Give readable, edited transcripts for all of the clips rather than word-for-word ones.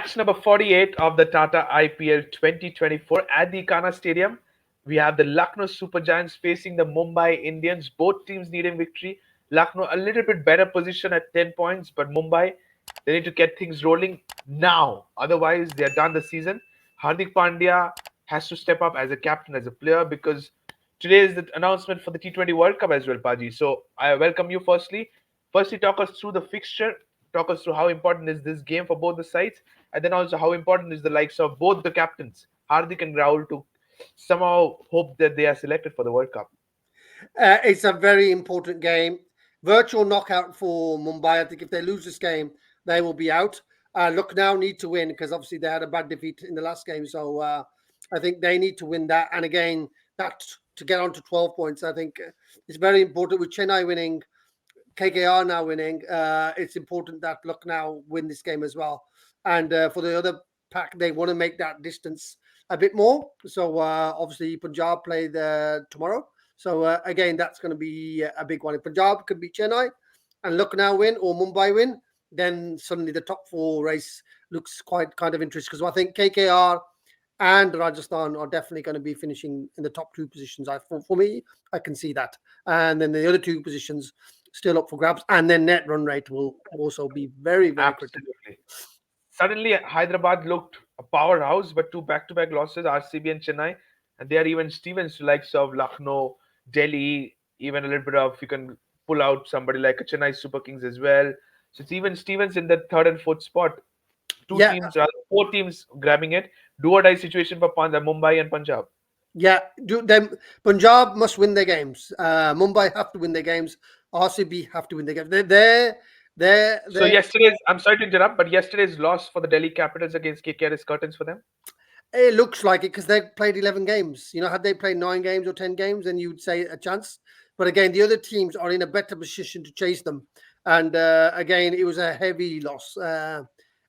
match number 48 of the Tata IPL 2024 at the Ekana Stadium. We have the Lucknow Super Giants facing the Mumbai Indians. Both teams needing victory. Lucknow a little bit better position at 10 points, but Mumbai, they need to get things rolling now. Otherwise, they are done the season. Hardik Pandya has to step up as a captain, as a player, because today is the announcement for the T20 World Cup as well, Paji. So I welcome you firstly. Firstly, talk us through the fixture, talk us through how important is this game for both the sides, and then also how important is the likes of both the captains, Hardik and Rahul, to somehow hope that they are selected for the World Cup. It's a very important game. Virtual knockout for Mumbai. I think if they lose this game, they will be out. Lucknow need to win because obviously they had a bad defeat in the last game. So I think they need to win that. And again, that to get on to 12 points, I think it's very important with Chennai winning, KKR now winning. It's important that Lucknow win this game as well. And for the other pack, they want to make that distance a bit more. So obviously Punjab play tomorrow. So again, that's going to be a big one. If Punjab could beat Chennai and Lucknow win or Mumbai win, then suddenly the top four race looks quite kind of interesting because I think KKR and Rajasthan are definitely going to be finishing in the top two positions. For me, I can see that. And then the other two positions still up for grabs. And then net run rate will also be very, very critical. Absolutely. Suddenly, Hyderabad looked a powerhouse, but two back-to-back losses, RCB and Chennai, and they are even Stevens to likes of Lucknow, Delhi, even a little bit of you can pull out somebody like a Chennai Super Kings as well. So it's even Stevens in the third and fourth spot. Two Yeah, teams, rather four teams grabbing it. Do or die situation for Mumbai and Punjab. yeah. Do them Punjab must win their games. Mumbai have to win their games. RCB have to win their games. So They're I'm sorry to interrupt, but yesterday's loss for the Delhi Capitals against KKR is curtains for them. It looks like it because they played 11 games. You know, had they played 9 games or 10 games, then you'd say a chance. But again, the other teams are in a better position to chase them. And again, it was a heavy loss.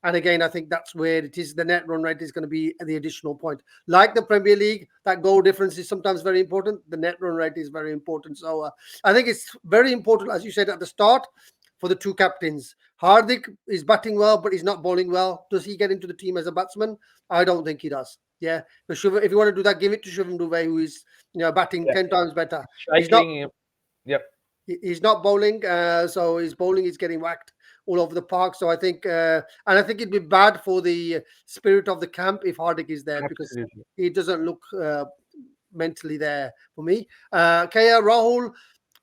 And again, I think that's where it is. The net run rate is going to be the additional point. Like the Premier League, that goal difference is sometimes very important. The net run rate is very important. So I think it's very important, as you said at the start, for the two captains. Hardik is batting well, but he's not bowling well. Does he get into the team as a batsman? I don't think he does. Yeah, but if you want to do that, give it to Shivam Dube, who is batting Yeah. 10 times better. He's not. Striking, yep. He's not bowling, so his bowling is getting whacked all over the park. So I think, and I think it'd be bad for the spirit of the camp if Hardik is there because Absolutely. he doesn't look mentally there for me. KR Rahul,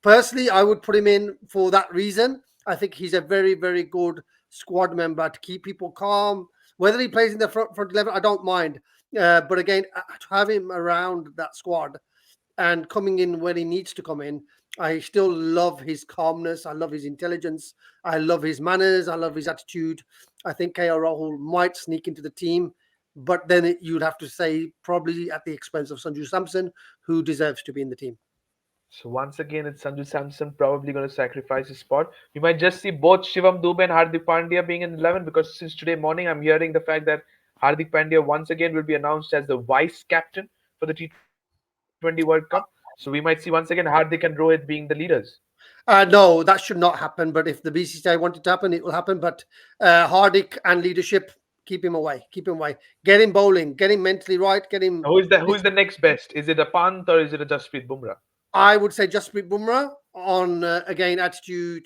personally, I would put him in for that reason. I think he's a very, very good squad member to keep people calm. Whether he plays in the front 11, I don't mind. But again, to have him around that squad and coming in when he needs to come in, I still love his calmness. I love his intelligence. I love his manners. I love his attitude. I think KR Rahul might sneak into the team, but then you'd have to say probably at the expense of Sanju Samson, who deserves to be in the team. So once again, it's Sanju Samson probably going to sacrifice his spot. We might just see both Shivam Dube and Hardik Pandya being in 11 because since today morning, I'm hearing the fact that Hardik Pandya once again will be announced as the vice captain for the T20 World Cup. So we might see once again Hardik and Rohit being the leaders. No, that should not happen. But if the BCCI want it to happen, it will happen. But Hardik and leadership, keep him away. Keep him away. Get him bowling. Get him mentally right. Get him. Who is the next best? Is it a Pant or is it a Jasprit Bumrah? I would say Jasprit Bumrah on again attitude,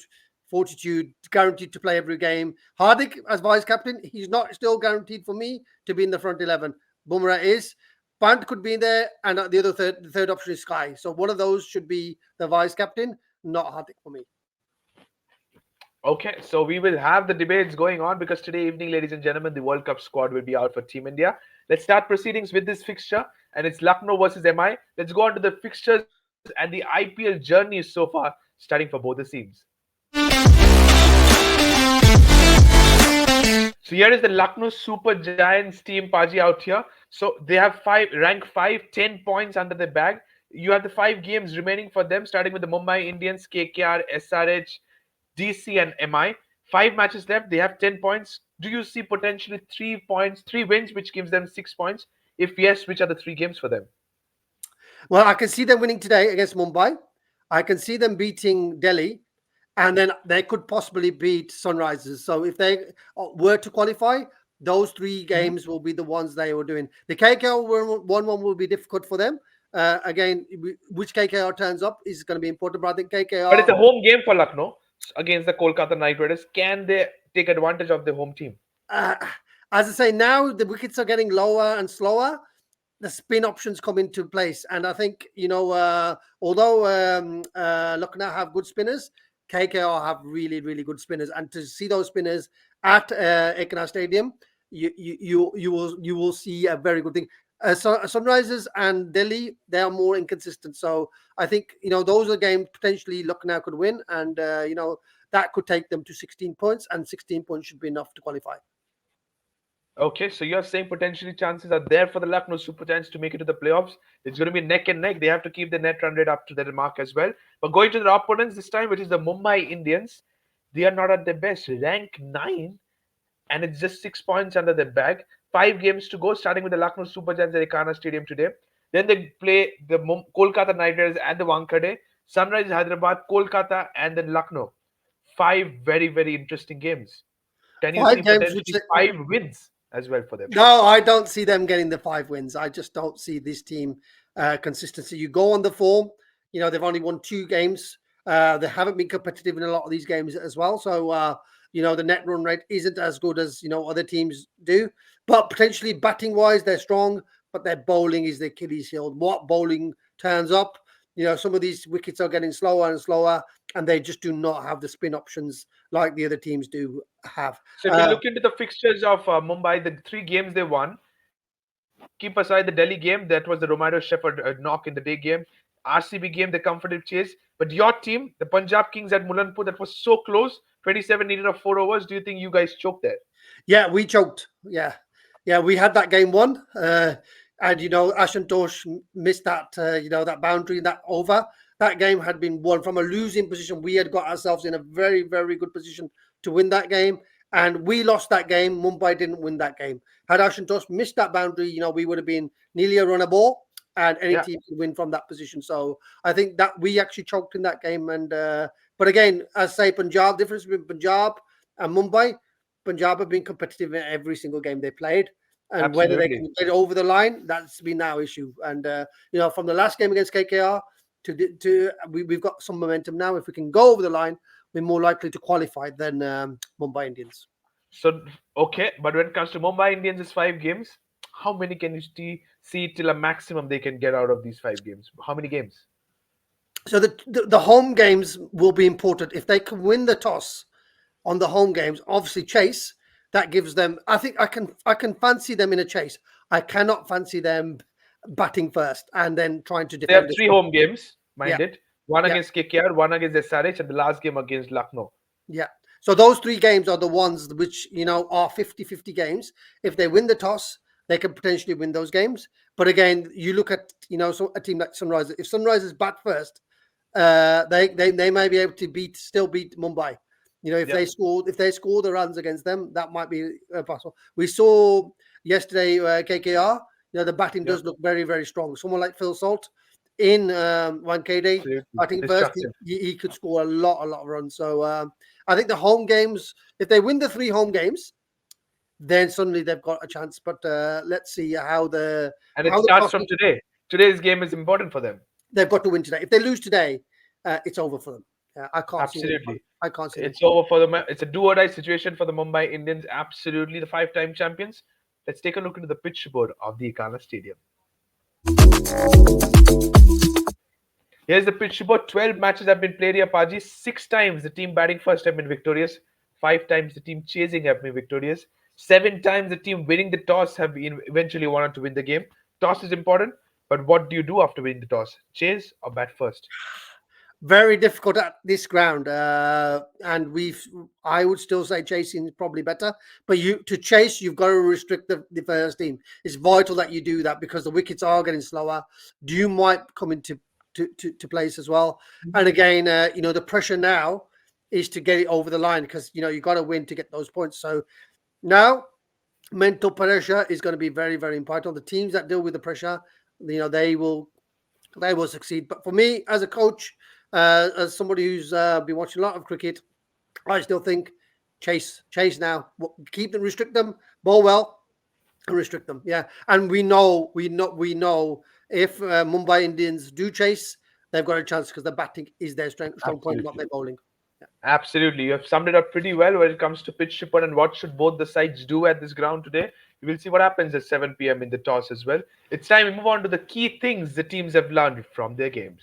fortitude, guaranteed to play every game. Hardik as vice captain, he's not still guaranteed for me to be in the front 11. Bumrah is. Pant could be in there, and the third option is Sky. So one of those should be the vice captain, not Hardik for me. Okay, so we will have the debates going on because today evening, ladies and gentlemen, the World Cup squad will be out for Team India. Let's start proceedings with this fixture, and it's Lucknow versus MI. Let's go on to the fixtures and the IPL journey so far, starting for both the teams. So here is the Lucknow Super Giants team, Paji, out here. So they have rank 5, 10 points under the bag. You have the 5 games remaining for them, starting with the Mumbai Indians, KKR, SRH, DC, and MI. 5 matches left. They have 10 points. Do you see potentially 3 points, 3 wins, which gives them 6 points? If yes, which are the 3 games for them? Well, I can see them winning today against Mumbai. I can see them beating Delhi, and then they could possibly beat Sunrisers. So if they were to qualify, those three Mhm. games will be the ones they were doing. The KKR one will be difficult for them. Again, which KKR turns up is going to be important. But I think But it's KKR, a home game for Lucknow against the Kolkata Knight Riders. Can they take advantage of the home team? uh, as I say, now the wickets are getting lower and slower. The spin options come into place. And I think, although Lucknow have good spinners, KKR have really, really good spinners. And to see those spinners at Ekana Stadium, you will see a very good thing. Sunrisers and Delhi, they are more inconsistent. So I think, those are games potentially Lucknow could win. And, that could take them to 16 points, and 16 points should be enough to qualify. Okay, so you're saying potentially chances are there for the Lucknow Super Giants to make it to the playoffs. It's going to be neck and neck. They have to keep the net run rate up to their mark as well. But going to their opponents this time, which is the Mumbai Indians, they are not at their best. Rank 9, and it's just 6 points under their bag. 5 games to go, starting with the Lucknow Super Giants at Ekana Stadium today. Then they play the Kolkata Knight Riders at the Wankhede, Sunrise Hyderabad, Kolkata, and then Lucknow. 5 very, very interesting games. Can you see 5 games, which potentially 5 wins as well for them? no, I don't see them getting the 5 wins. I just don't see this team consistency. You go on the form, they've only won 2 games. They haven't been competitive in a lot of these games as well. So, the net run rate isn't as good as, other teams do. But potentially batting wise, they're strong, but their bowling is the Achilles heel. What bowling turns up, some of these wickets are getting slower and slower, and they just do not have the spin options like the other teams do have. So if you look into the fixtures of Mumbai, the 3 games they won, keep aside the Delhi game, that was the Romero Shepherd knock in the day game. RCB game, the comfortable chase. But your team, the Punjab Kings at Mulanpur, that was so close. 27 needed of 4 overs. Do you think you guys choked there? Yeah, we choked. Yeah, we had that game won, and Ashantosh missed that. That boundary, that over. That game had been won from a losing position. We had got ourselves in a very, very good position to win that game, and we lost that game. Mumbai didn't win that game. Had Ashantosh missed that boundary, we would have been nearly a runner ball, and any Yeah, team could win from that position. So I think that we actually choked in that game. And but again, as I say, Punjab, difference between Punjab and Mumbai. Punjab have been competitive in every single game they played, and whether they absolutely. can get it over the line, that's been our issue. And from the last game against KKR we've got some momentum now. If we can go over the line, we're more likely to qualify than Mumbai Indians. So, okay, but when it comes to Mumbai Indians' 5 games, how many can you see till a maximum they can get out of these 5 games? How many games? So the home games will be important. If they can win the toss on the home games, obviously chase. That gives them. I think I can fancy them in a chase. I cannot fancy them batting first and then trying to So they have defend as three well. home games, Yeah, mind it. One yeah. against KKR, one against SRH, and the last game against Lucknow. Yeah. So those 3 games are the ones which, are 50-50 games. If they win the toss, they can potentially win those games. But again, you look at, so a team like Sunrisers. If Sunrisers bat first, they may be able to still beat Mumbai. If Yeah, they score the runs against them, that might be possible. We saw yesterday KKR. The batting yeah, does look very, very strong. Someone like Phil Salt in 1KD absolutely. batting first, Destructive. he could score a lot of runs. So I think the home games, if they win the 3 home games, then suddenly they've got a chance. But let's see how the And it how the starts toss. from today. Today's game is important for them. They've got to win today. If they lose today, it's over for them. I can't see them. Absolutely. I can't see them. It's over for them. It's a do or die situation for the Mumbai Indians. Absolutely, the 5-time champions. Let's take a look into the pitch board of the Ekana Stadium. Here's the pitch board. 12 matches have been played here, Paji. 6 times the team batting first have been victorious. 5 times the team chasing have been victorious. 7 times the team winning the toss have been eventually wanted to win the game. Toss is important, but what do you do after winning the toss? Chase or bat first? Very difficult at this ground, and I would still say chasing is probably better. But to chase, you've got to restrict the first team. It's vital that you do that because the wickets are getting slower. You might come into to place as well. And again, the pressure now is to get it over the line because you got to win to get those points. So now mental pressure is going to be very, very important. The teams that deal with the pressure, they will succeed. But for me, as a coach, as somebody who's been watching a lot of cricket, I still think chase now. Keep them, restrict them, bowl well, and restrict them. Yeah, and we know if Mumbai Indians do chase, they've got a chance because the batting is their strong point, not Absolutely. their bowling. Absolutely. You have summed it up pretty well when it comes to pitch report and what should both the sides do at this ground today. We will see what happens at 7 p.m. in the toss as well. It's time we move on to the key things the teams have learned from their games.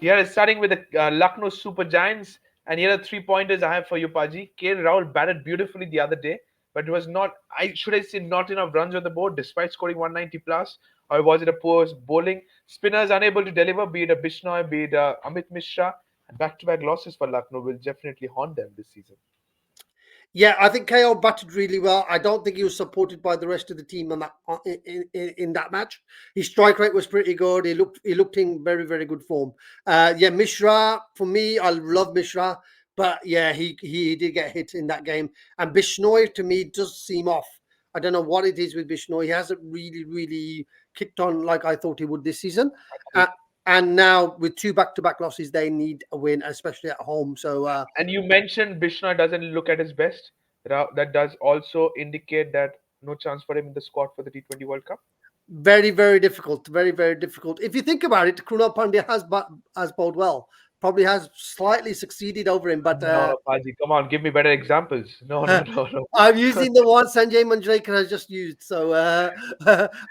Here is starting with the Lucknow Super Giants. And here are 3 pointers I have for you, Paji. KL Rahul batted beautifully the other day, but it was not, I say, not enough runs on the board despite scoring 190 plus. Or was it a poor bowling? Spinners unable to deliver, be it a Bishnoi, be it Amit Mishra. And back to back losses for Lucknow will definitely haunt them this season. Yeah, I think KO batted really well. I don't think he was supported by the rest of the team on that in that match. His strike rate was pretty good. He looked in very very good form. Yeah, Mishra for me, I love Mishra, but yeah, he did get hit in that game. And Bishnoi to me does seem off. I don't know what it is with Bishnoi. He hasn't really kicked on like I thought he would this season. Uh, and now with two back-to-back losses, they need a win, especially at home. So And you mentioned Bishnoi doesn't look at his best. That does also indicate that no chance for him in the squad for the T20 World Cup. very, very difficult. Very, very difficult. If you think about it, Krunal Pandya has bowled well. Probably has slightly succeeded over him, but No, Paji, come on, give me better examples. No, no, no, I'm no. using the one Sanjay Manjrekar has just used. So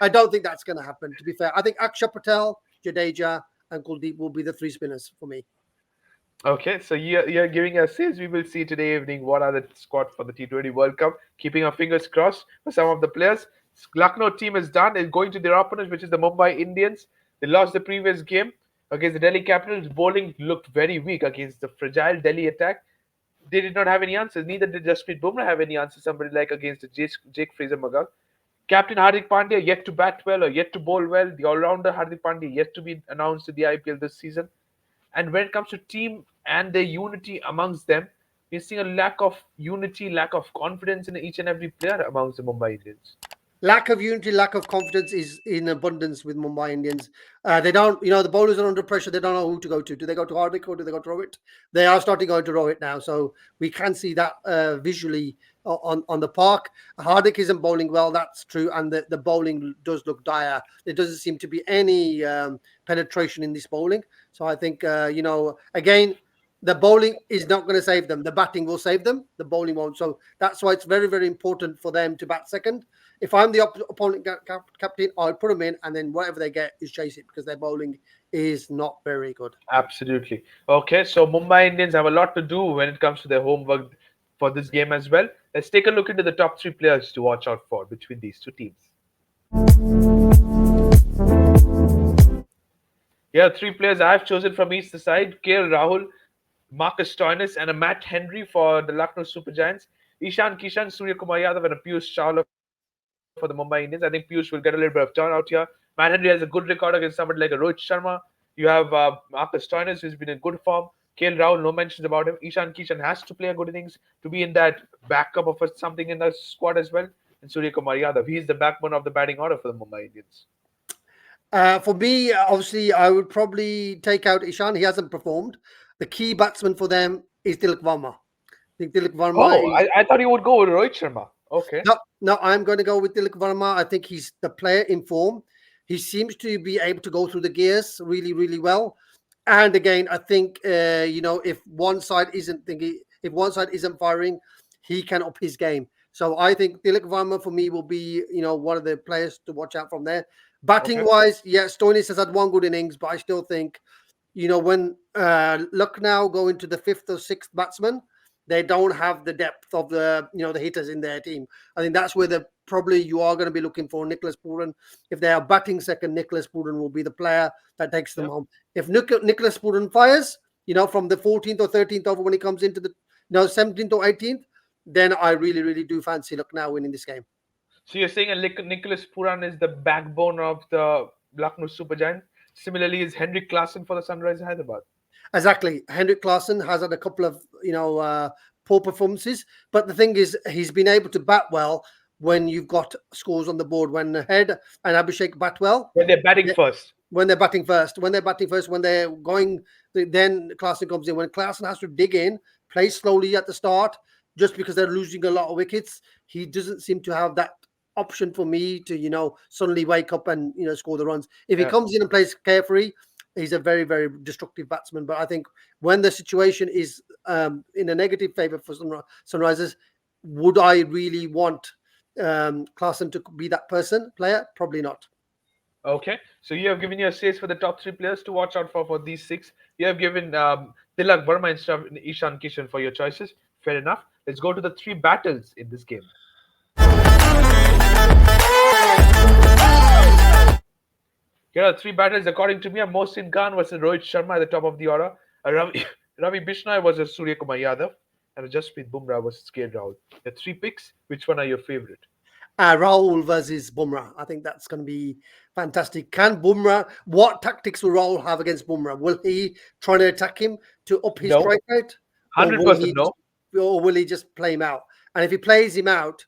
I don't think that's going to happen. To be fair, I think Akshay Patel, Jadeja, and Kuldeep will be the three spinners for me. Okay, so you're giving us says we will see today evening what are the squad for the T20 World Cup. Keeping our fingers crossed for some of the players. Lucknow team is done. Is going to their opponents, which is the Mumbai Indians. They lost the previous game against the Delhi Capitals. Bowling looked very weak against the fragile Delhi attack. They did not have any answers. Neither did Jasprit Bumrah have any answers. Somebody like against the Jake Fraser Magal. Captain Hardik Pandya yet to bat well or yet to bowl well. The all-rounder Hardik Pandya yet to be announced to the IPL this season. And when it comes to team and their unity amongst them, we're seeing a lack of unity, lack of confidence in each and every player amongst the Mumbai Indians. Lack of unity, lack of confidence is in abundance with Mumbai Indians. They don't, the bowlers are under pressure. They don't know who to go to. Do they go to Hardik or do they go to Rohit? They are starting going to Rohit now. So we can see that visually on the park. Hardik isn't bowling well, that's true. And the bowling does look dire. There doesn't seem to be any penetration in this bowling. So I think, again, the bowling is not going to save them. The batting will save them. The bowling won't. So that's why it's very, very important for them to bat second. If I'm the opponent captain, I'll put them in, and then whatever they get is chase it because their bowling is not very good. Absolutely. Okay, so Mumbai Indians have a lot to do when it comes to their homework for this game as well. Let's take a look into the top three players to watch out for between these two teams. Here are three players I've chosen from each side: KL Rahul, Marcus Stoinis, and a Matt Henry for the Lucknow Super Giants. Ishan Kishan, Surya Kumar Yadav, and a Piyush Chawla for the Mumbai Indians. I think Piyush will get a little bit of turn out here. Matt Henry has a good record against somebody like a Rohit Sharma. You have Marcus Stoinis, who's been in good form. KL Rahul, no mentions about him. Ishan Kishan has to play a good innings to be in that backup of something in the squad as well. And Surya Kumar Yadav, he's the backbone of the batting order for the Mumbai Indians. For me, obviously, I would probably take out Ishan. He hasn't performed. The key batsman for them is Tilak Varma. I think Tilak Varma Oh, is. I thought you would go with Rohit Sharma. Okay. No, I'm going to go with Tilak Varma. I think he's the player in form. He seems to be able to go through the gears really, really well. And again, I think if one side isn't thinking, if one side isn't firing, he can up his game. So I think Tilak Varma for me will be one of the players to watch out from there. Batting Okay. wise, yeah, Stoinis has had one good innings, but I still think when Lucknow go into the fifth or sixth batsman, they don't have the depth of the hitters in their team. I think that's where probably you are going to be looking for Nicholas Pooran. If they are batting second, Nicholas Pooran will be the player that takes them Yep. home. If Nicholas Pooran fires, from the 14th or 13th over when he comes into the 17th or 18th, then I really, really do fancy Lucknow winning this game. So you're saying Nicholas Puran is the backbone of the Lucknow Super Giants. Similarly, is Henrik Klassen for the Sunrisers Hyderabad. Exactly. Henrik Klassen has had a couple of, poor performances. But the thing is, he's been able to bat well when you've got scores on the board. When Head and Abhishek bat well, When they're batting they- first. when they're batting first. When they're batting first, when they're going, then Klaasen comes in. When Klaasen has to dig in, play slowly at the start, just because they're losing a lot of wickets, he doesn't seem to have that option for me to, suddenly wake up and, score the runs. If he Yeah. comes in and plays carefree, he's a very, very destructive batsman. But I think when the situation is in a negative favour for Sunrisers, would I really want Klaasen to be that player? Probably not. Okay, so you have given your says for the top three players to watch out for these six. You have given Tilak Verma instead of Ishan Kishan for your choices. Fair enough. Let's go to the three battles in this game. Here are three battles according to me: Mohsin Khan versus Rohit Sharma at the top of the order. Ravi Bishnoi versus Surya Kumar Yadav, and Jasprit Bumrah versus KL Rahul. The three picks. Which one are your favorite? Rahul versus Bumrah. I think that's going to be fantastic. Can Bumrah? What tactics will Rahul have against Bumrah? Will he try to attack him to up his No, strike rate, or will 100% he no. just play him out? And if he plays him out,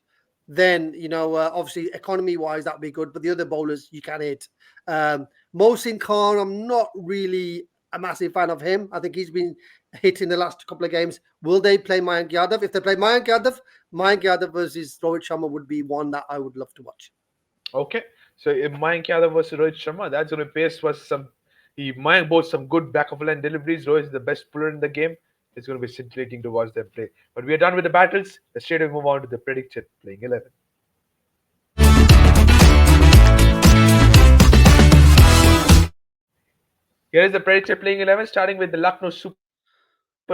then obviously economy wise that'd be good. But the other bowlers you can hit. Mohsin Khan, I'm not really a massive fan of him. I think he's been hit in the last couple of games. Will they play Mayank Yadav? If they play Mayank Yadav versus Rohit Sharma would be one that I would love to watch. Okay, so if Mayank Yadav versus Rohit Sharma, that's going to pace was some. He Mayank both some good back of the line deliveries. Rohit is the best puller in the game. It's going to be scintillating to watch them play. But we are done with the battles. Let's straight away move on to the predicted playing 11. Here is the predicted playing 11, starting with the Lucknow Super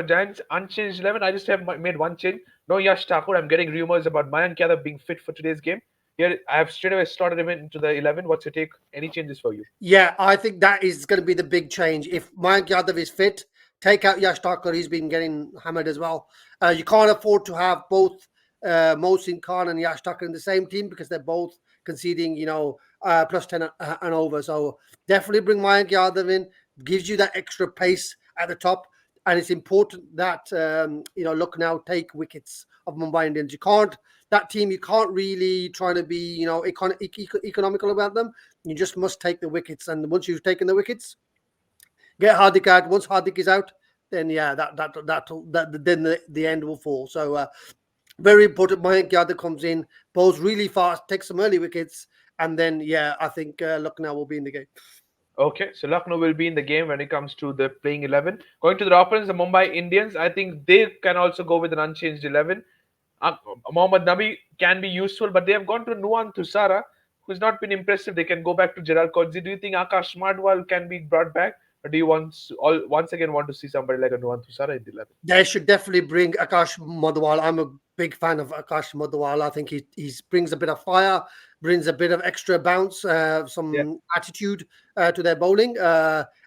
Giants. Unchanged 11. I just have made one change. No Yash Thakur. I'm getting rumors about Mayank Yadav being fit for today's game. Here, I have straight away slotted him into the 11. What's your take? Any changes for you? Yeah, I think that is going to be the big change. If Mayank Yadav is fit, take out Yash Thakur. He's been getting hammered as well. You can't afford to have both Mohsin Khan and Yash Thakur in the same team because they're both conceding, plus 10 and over. So definitely bring Mayank Yadav in. Gives you that extra pace at the top. And it's important that, Lucknow take wickets of Mumbai Indians. That team, you can't really try to be, economical about them. You just must take the wickets, and once you've taken the wickets, get Hardik out. Once Hardik is out, then yeah, then the end will fall. So very important. Mayank Yadav comes in, bowls really fast, takes some early wickets, and then yeah, I think Lucknow will be in the game. Okay, so Lucknow will be in the game when it comes to the playing 11. Going to the opponents, the Mumbai Indians, I think they can also go with an unchanged 11. Uh, Mohammad Nabi can be useful, but they have gone to Nuwan Thusara, who's not been impressive. They can go back to Gerald Kodzi. Do you think Akash Madwal can be brought back, or do you once again want to see somebody like a Nuwan Thusara in the 11? They should definitely bring Akash Madhwal. I'm a big fan of Akash Madhwal. I think he brings a bit of fire, brings a bit of extra bounce, Yeah. some attitude to their bowling.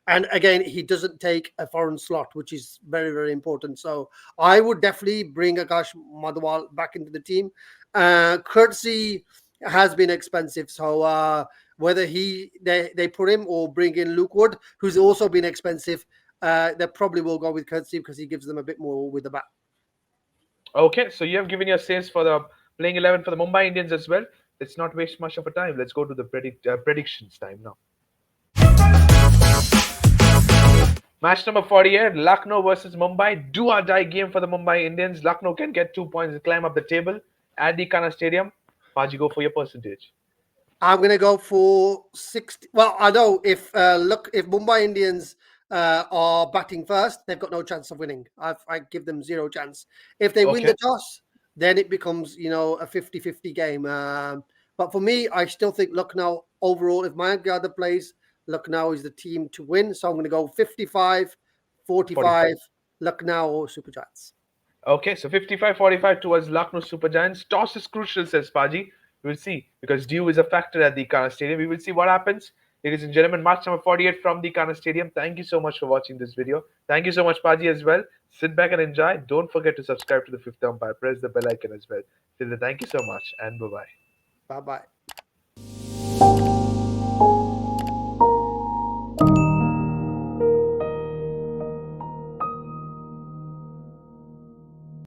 And again, he doesn't take a foreign slot, which is very, very important. So I would definitely bring Akash Madhwal back into the team. Courtesy has been expensive. So whether they put him or bring in Luke Wood, who's also been expensive, they probably will go with Courtesy because he gives them a bit more with the bat. Okay, so you have given your says for the playing 11 for the Mumbai Indians as well. Let's not waste much of a time. Let's go to the predictions time now. Match number 48, Lucknow versus Mumbai. Do or die game for the Mumbai Indians. Lucknow can get 2 points and climb up the table at the Ekana Stadium. Paji, go for your percentage. I'm gonna go for 60. Well, I know if Mumbai Indians are batting first, they've got no chance of winning. I give them zero chance. If they win Okay. the toss, then it becomes a 50-50 game. But for me, I still think Lucknow overall, if Mayank Yadav plays, Lucknow is the team to win. So I'm going to go 45. 55-45 Lucknow Super Giants. Okay, so 55-45 towards Lucknow Super Giants. Toss is crucial, says Paji. We will see because dew is a factor at the Ekana Stadium. We will see what happens. Ladies and gentlemen, match number 48 from the Ekana Stadium. Thank you so much for watching this video. Thank you so much, Paji, as well. Sit back and enjoy. Don't forget to subscribe to the Fifth Umpire. Press the bell icon as well. Till then, thank you so much and bye bye. Bye bye.